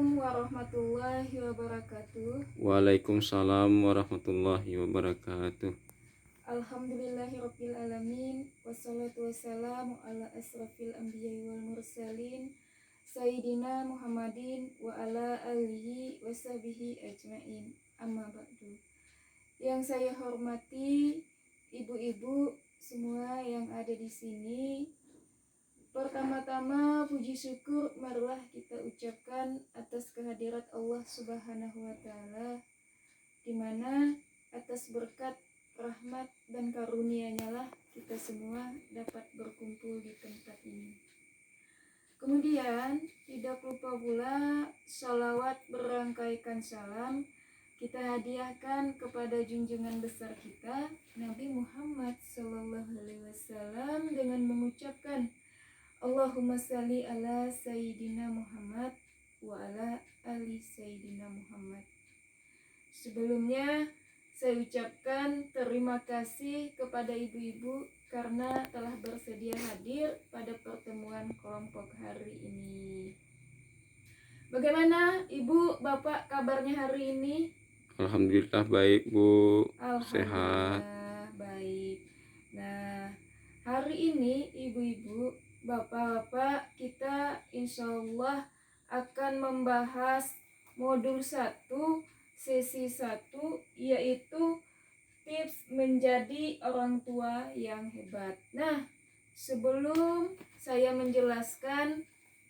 Assalamualaikum warahmatullahi wabarakatuh. Waalaikumsalam warahmatullahi wabarakatuh. Alhamdulillahirabbil alamin, wassalatu wassalamu ala asrafil anbiya'i wal mursalin Sayyidina Muhammadin wa ala alihi washabihi ajmain. Amma ba'du. Yang saya hormati ibu-ibu semua yang ada di sini, pertama-tama puji syukur marilah kita ucapkan atas kehadirat Allah Subhanahu wa taala, di mana atas berkat rahmat dan karunia-Nya lah kita semua dapat berkumpul di tempat ini. Kemudian tidak lupa pula sholawat berangkaikan salam kita hadiahkan kepada junjungan besar kita Nabi Muhammad SAW dengan mengucapkan Allahumma salli ala Sayyidina Muhammad wa ala ali Sayyidina Muhammad. Sebelumnya saya ucapkan terima kasih kepada ibu-ibu karena telah bersedia hadir pada pertemuan kelompok hari ini. Bagaimana Ibu, Bapak kabarnya hari ini? Alhamdulillah baik, Bu. Sehat. Alhamdulillah baik. Nah, hari ini ibu-ibu, bapak-bapak, kita insya Allah akan membahas modul 1 sesi 1, yaitu tips menjadi orang tua yang hebat. Nah, sebelum saya menjelaskan,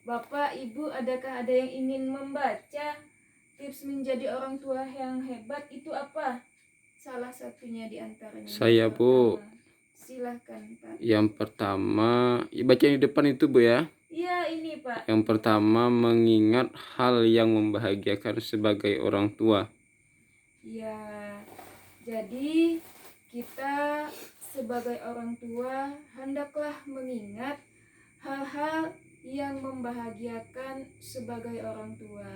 Bapak, Ibu, adakah ada yang ingin membaca tips menjadi orang tua yang hebat itu apa? Salah satunya di antaranya. Saya, Bu. Silahkan, Pak. Yang pertama, baca yang di depan itu, Bu ya. Iya, ini, Pak. Yang pertama, mengingat hal yang membahagiakan sebagai orang tua. Ya, jadi kita sebagai orang tua hendaklah mengingat hal-hal yang membahagiakan sebagai orang tua.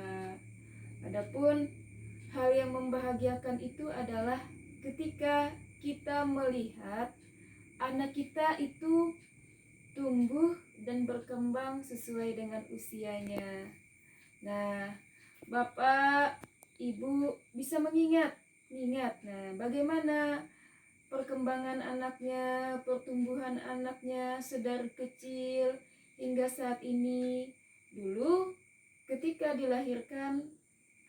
Adapun hal yang membahagiakan itu adalah ketika kita melihat anak kita itu tumbuh dan berkembang sesuai dengan usianya. Nah, Bapak, Ibu bisa mengingat. Nah, bagaimana perkembangan anaknya, pertumbuhan anaknya sedari kecil hingga saat ini. Dulu ketika dilahirkan,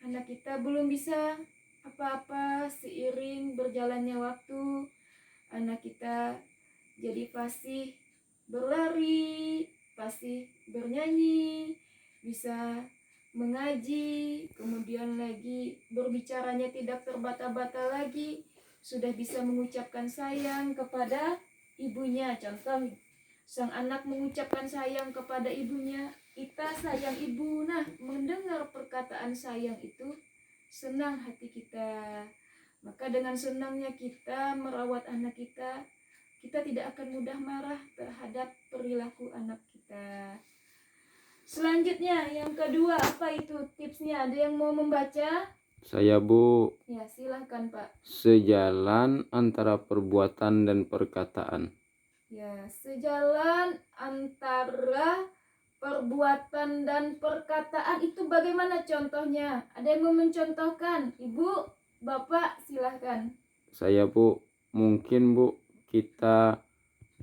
anak kita belum bisa apa-apa. Seiring berjalannya waktu, anak kita jadi fasih berlari, fasih bernyanyi, bisa mengaji, kemudian lagi berbicaranya tidak terbata-bata lagi, sudah bisa mengucapkan sayang kepada ibunya. Contoh, sang anak mengucapkan sayang kepada ibunya, "Ita sayang ibu." Nah, mendengar perkataan sayang itu senang hati kita. Maka dengan senangnya kita merawat anak kita, kita tidak akan mudah marah terhadap perilaku anak kita. Selanjutnya, yang kedua, apa itu tipsnya? Ada yang mau membaca? Saya, Bu. Ya, silahkan, Pak. Sejalan antara perbuatan dan perkataan. Ya, sejalan antara perbuatan dan perkataan itu bagaimana contohnya? Ada yang mau mencontohkan? Ibu, Bapak, silahkan. Saya, Bu. Mungkin, Bu, kita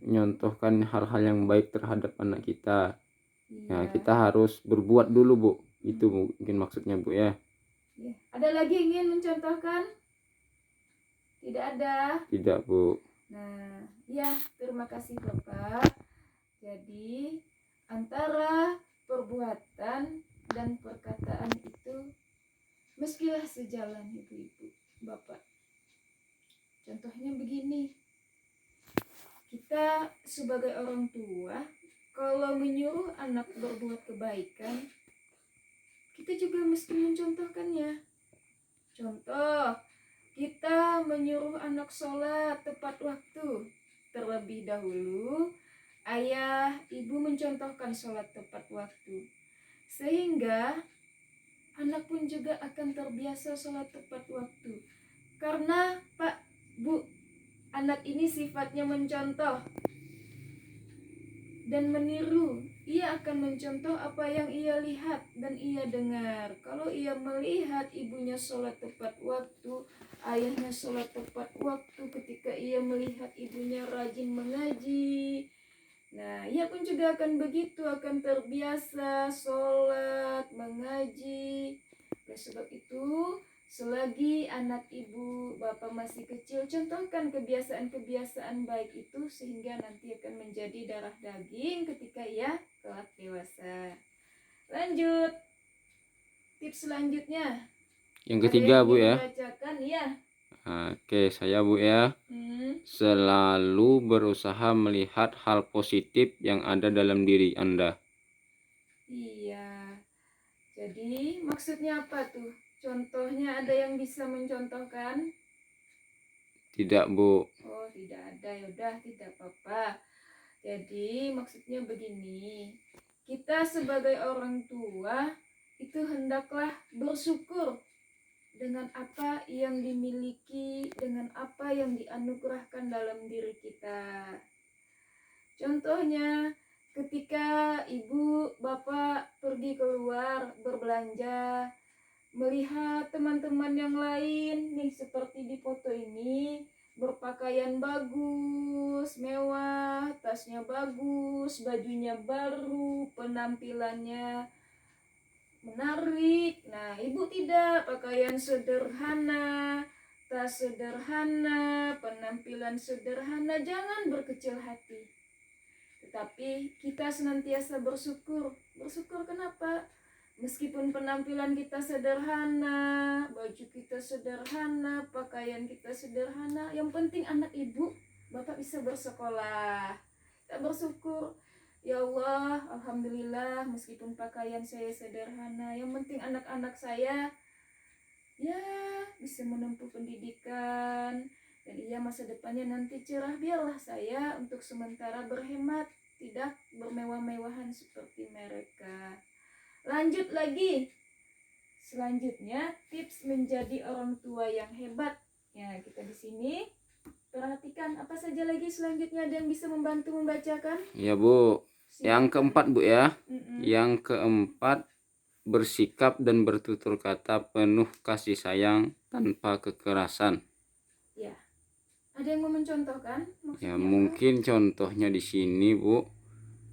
nyontohkan hal-hal yang baik terhadap anak kita. Ya. Nah, kita harus berbuat dulu, Bu. Itu mungkin maksudnya, Bu ya. Ya. Ada lagi ingin mencontohkan? Tidak ada? Tidak, Bu. Nah, ya, terima kasih Bapak. Jadi, antara perbuatan dan perkataan itu mestilah sejalan, ibu-ibu, Bapak. Contohnya begini. Kita sebagai orang tua, kalau menyuruh anak berbuat kebaikan, kita juga mesti mencontohkannya. Contoh, kita menyuruh anak sholat tepat waktu. Terlebih dahulu, ayah, ibu mencontohkan sholat tepat waktu. Sehingga anak pun juga akan terbiasa sholat tepat waktu. Karena, Pak, Bu, anak ini sifatnya mencontoh dan meniru ia akan mencontoh apa yang ia lihat dan ia dengar. Kalau ia melihat ibunya sholat tepat waktu, ayahnya sholat tepat waktu, ketika ia melihat ibunya rajin mengaji, nah ia pun juga akan begitu, akan terbiasa sholat, mengaji. Oleh sebab itu, selagi anak ibu bapak masih kecil, contohkan kebiasaan-kebiasaan baik itu sehingga nanti akan menjadi darah daging ketika ia kelak dewasa. Lanjut, tips selanjutnya. Yang Ada ketiga yang Bu ingin ya. membacakan? Ya. Oke, saya Bu ya. Selalu berusaha melihat hal positif yang ada dalam diri Anda. Iya. Jadi maksudnya apa tuh? Contohnya ada yang bisa mencontohkan? Tidak Bu. Oh, tidak ada. Yaudah, tidak apa-apa. Jadi maksudnya begini, kita sebagai orang tua itu hendaklah bersyukur dengan apa yang dimiliki, dengan apa yang dianugerahkan dalam diri kita. Contohnya, ketika ibu bapak pergi keluar berbelanja, melihat teman-teman yang lain nih seperti di foto ini, berpakaian bagus, mewah, tasnya bagus, bajunya baru, penampilannya menarik. Nah, ibu tidak, pakaian sederhana, tas sederhana, penampilan sederhana. Jangan berkecil hati, tetapi kita senantiasa bersyukur. Bersyukur kenapa? Meskipun penampilan kita sederhana, baju kita sederhana, pakaian kita sederhana, yang penting anak ibu bapak bisa bersekolah. Kita bersyukur, ya Allah, alhamdulillah, meskipun pakaian saya sederhana, yang penting anak-anak saya ya bisa menempuh pendidikan, dan ia masa depannya nanti cerah. Biarlah saya untuk sementara berhemat, tidak bermewah-mewahan seperti mereka. Lanjut lagi. Selanjutnya, tips menjadi orang tua yang hebat. Ya, kita di sini perhatikan apa saja lagi selanjutnya. Ada yang bisa membantu membacakan? Ya Bu. Yang keempat Bu ya. Yang keempat, bersikap dan bertutur kata penuh kasih sayang tanpa kekerasan. Ya. Ada yang mau mencontohkan? Ya, Maksudnya mungkin contohnya di sini Bu,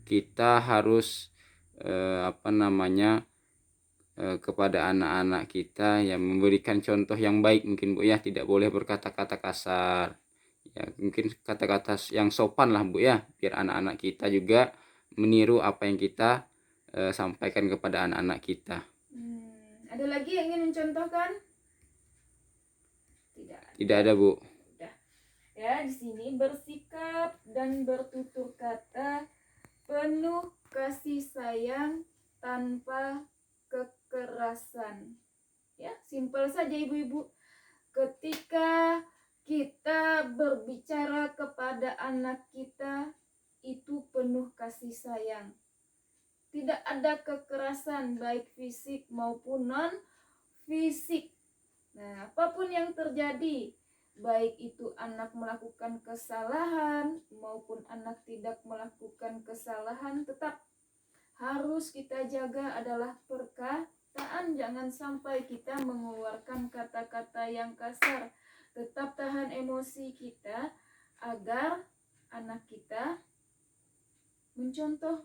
kita harus kepada anak-anak kita yang memberikan contoh yang baik mungkin Bu ya, tidak boleh berkata-kata kasar. Ya, mungkin kata-kata yang sopan lah Bu ya, biar anak-anak kita juga meniru apa yang kita sampaikan kepada anak-anak kita. Ada lagi yang ingin mencontohkan? Tidak ada Bu. Udah. Ya, di sini bersikap dan bertutur kata penuh kasih sayang tanpa kekerasan. Ya, simpel saja ibu-ibu. Ketika kita berbicara kepada anak kita, itu penuh kasih sayang. Tidak ada kekerasan baik fisik maupun non fisik. Nah, apapun yang terjadi, baik itu anak melakukan kesalahan maupun anak tidak melakukan kesalahan, tetap harus kita jaga adalah perkataan. Jangan sampai kita mengeluarkan kata-kata yang kasar. Tetap tahan emosi kita agar anak kita mencontoh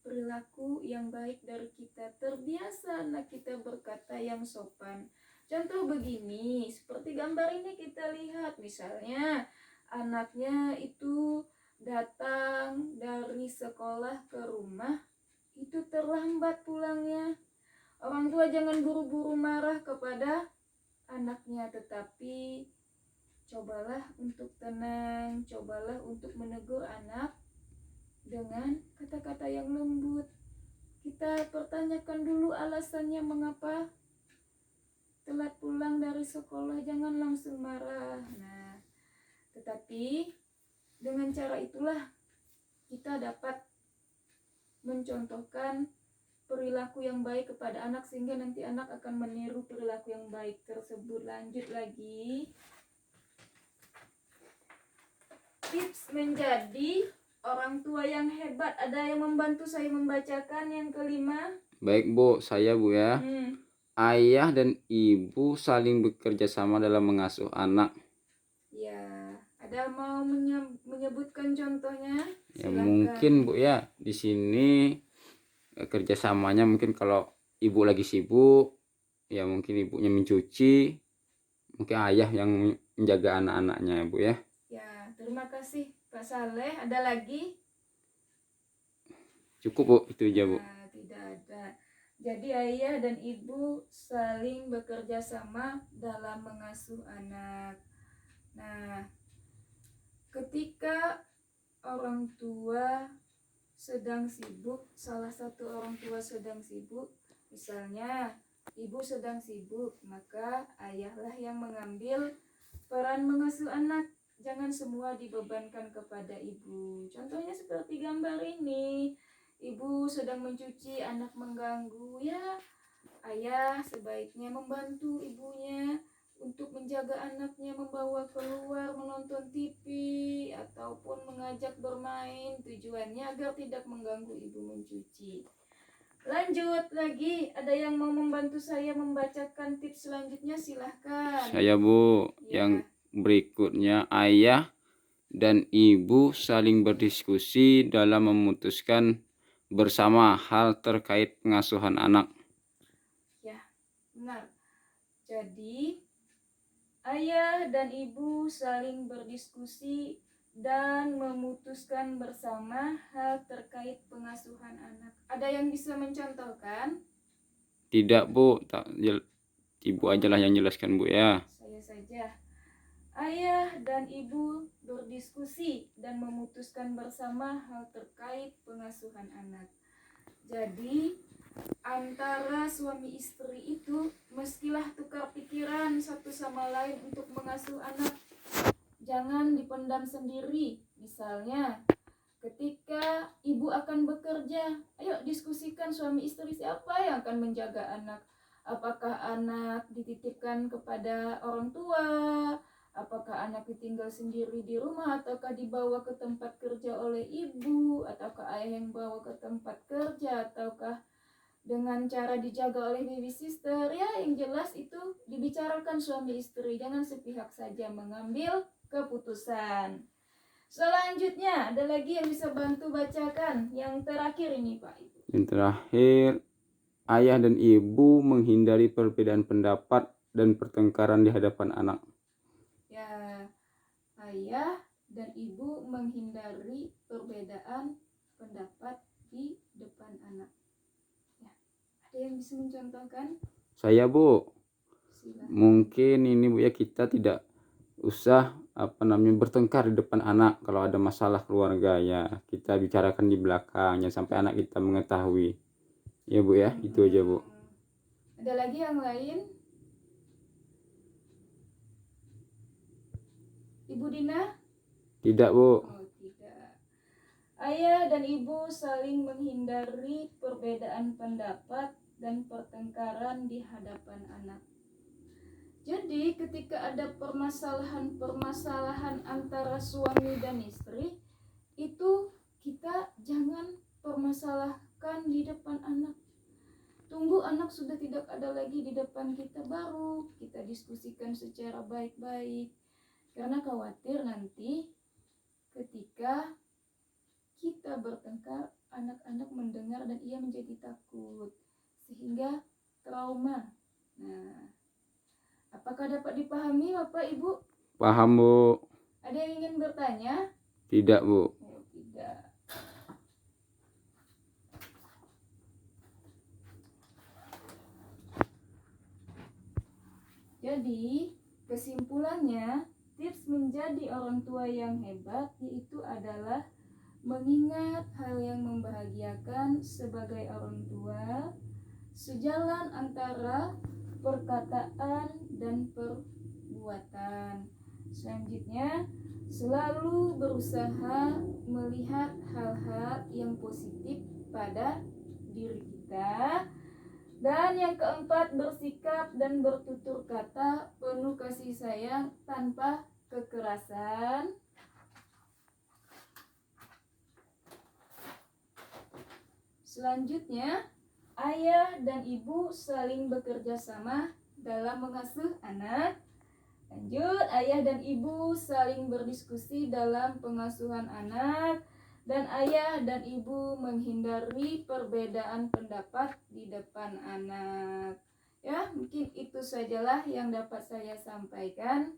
perilaku yang baik dari kita. Terbiasa anak kita berkata yang sopan. Contoh begini, seperti gambar ini kita lihat, misalnya anaknya itu datang dari sekolah ke rumah, itu terlambat pulangnya. Orang tua jangan buru-buru marah kepada anaknya, tetapi cobalah untuk tenang, cobalah untuk menegur anak dengan kata-kata yang lembut. Kita pertanyakan dulu alasannya mengapa telat pulang dari sekolah, jangan langsung marah. Nah, tetapi dengan cara itulah kita dapat mencontohkan perilaku yang baik kepada anak, sehingga nanti anak akan meniru perilaku yang baik tersebut. Lanjut lagi. Tips menjadi orang tua yang hebat. Ada yang membantu saya membacakan yang kelima? Baik Bu, saya Bu ya. Hmm. Ayah dan ibu saling bekerja sama dalam mengasuh anak. Ya, ada mau menyebutkan contohnya? Ya Silakan. mungkin Bu ya, di sini kerjasamanya mungkin kalau ibu lagi sibuk, ya mungkin ibunya mencuci, mungkin ayah yang menjaga anak-anaknya ya Bu ya. Ya, terima kasih Pak Saleh. Ada lagi? Cukup Bu, itu aja Bu. Nah, tidak ada. Jadi ayah dan ibu saling bekerja sama dalam mengasuh anak. Nah, ketika orang tua sedang sibuk, salah satu orang tua sedang sibuk, misalnya ibu sedang sibuk, maka ayahlah yang mengambil peran mengasuh anak. Jangan semua dibebankan kepada ibu. Contohnya seperti gambar ini. Ibu sedang mencuci, anak mengganggu. Ya, ayah sebaiknya membantu ibunya untuk menjaga anaknya, membawa keluar menonton TV ataupun mengajak bermain, tujuannya agar tidak mengganggu ibu mencuci. Lanjut lagi, ada yang mau membantu saya membacakan tips selanjutnya? Silahkan. Saya Bu, Ya. yang berikutnya ayah dan ibu saling berdiskusi dalam memutuskan bersama hal terkait pengasuhan anak. Ya, benar. Jadi, ayah dan ibu saling berdiskusi dan memutuskan bersama hal terkait pengasuhan anak. Ada yang bisa mencontohkan? Tidak Bu, ibu aja lah yang jelaskan Bu ya. Saya saja. Ayah dan ibu berdiskusi dan memutuskan bersama hal terkait pengasuhan anak. Jadi, antara suami istri itu mestilah tukar pikiran satu sama lain untuk mengasuh anak. Jangan dipendam sendiri. Misalnya, ketika ibu akan bekerja, ayo diskusikan suami istri siapa yang akan menjaga anak. Apakah anak dititipkan kepada orang tua? Apakah anak ditinggal sendiri di rumah ataukah dibawa ke tempat kerja oleh ibu? Ataukah ayah yang bawa ke tempat kerja? Ataukah dengan cara dijaga oleh baby sister? Ya, yang jelas itu dibicarakan suami istri. Jangan sepihak saja mengambil keputusan. Selanjutnya, ada lagi yang bisa bantu bacakan? Yang terakhir ini Pak Ibu. Yang terakhir, ayah dan ibu menghindari perbedaan pendapat dan pertengkaran di hadapan anak. Ya, ayah dan ibu menghindari perbedaan pendapat di depan anak. Ya, ada yang bisa mencontohkan? Saya Bu, Silahkan. mungkin ini Bu ya, kita tidak usah bertengkar di depan anak. Kalau ada masalah keluarga ya kita bicarakan di belakang, jangan sampai anak kita mengetahui ya Bu ya. Itu aja Bu. Ada lagi yang lain? Ibu Dina? Tidak Bu. Oh, tidak. Ayah dan ibu saling menghindari perbedaan pendapat dan pertengkaran di hadapan anak. Jadi ketika ada permasalahan antara suami dan istri, itu kita jangan permasalahkan di depan anak. Tunggu anak sudah tidak ada lagi di depan kita, baru kita diskusikan secara baik-baik. Karena khawatir nanti ketika kita bertengkar, anak-anak mendengar dan ia menjadi takut sehingga trauma. Nah, apakah dapat dipahami Bapak Ibu? Paham Bu? Ada yang ingin bertanya? Tidak Bu. Oh, tidak. Jadi, kesimpulannya, tips menjadi orang tua yang hebat yaitu adalah mengingat hal yang membahagiakan sebagai orang tua, sejalan antara perkataan dan perbuatan. Selanjutnya, selalu berusaha melihat hal-hal yang positif pada diri kita. Dan yang keempat, bersikap dan bertutur kata penuh kasih sayang tanpa kekerasan. Selanjutnya, ayah dan ibu saling bekerja sama dalam mengasuh anak. Lanjut, ayah dan ibu saling berdiskusi dalam pengasuhan anak, dan ayah dan ibu menghindari perbedaan pendapat di depan anak. Ya, mungkin itu sajalah yang dapat saya sampaikan.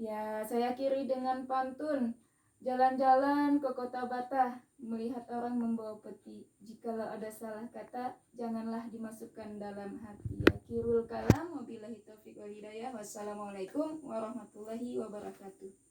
Ya, saya akhiri dengan pantun. Jalan-jalan ke kota Batah, melihat orang membawa peti. Jikalau ada salah kata, janganlah dimasukkan dalam hati. Akhirul kalam, wabillahi taufiq wal hidayah. Wassalamualaikum warahmatullahi wabarakatuh.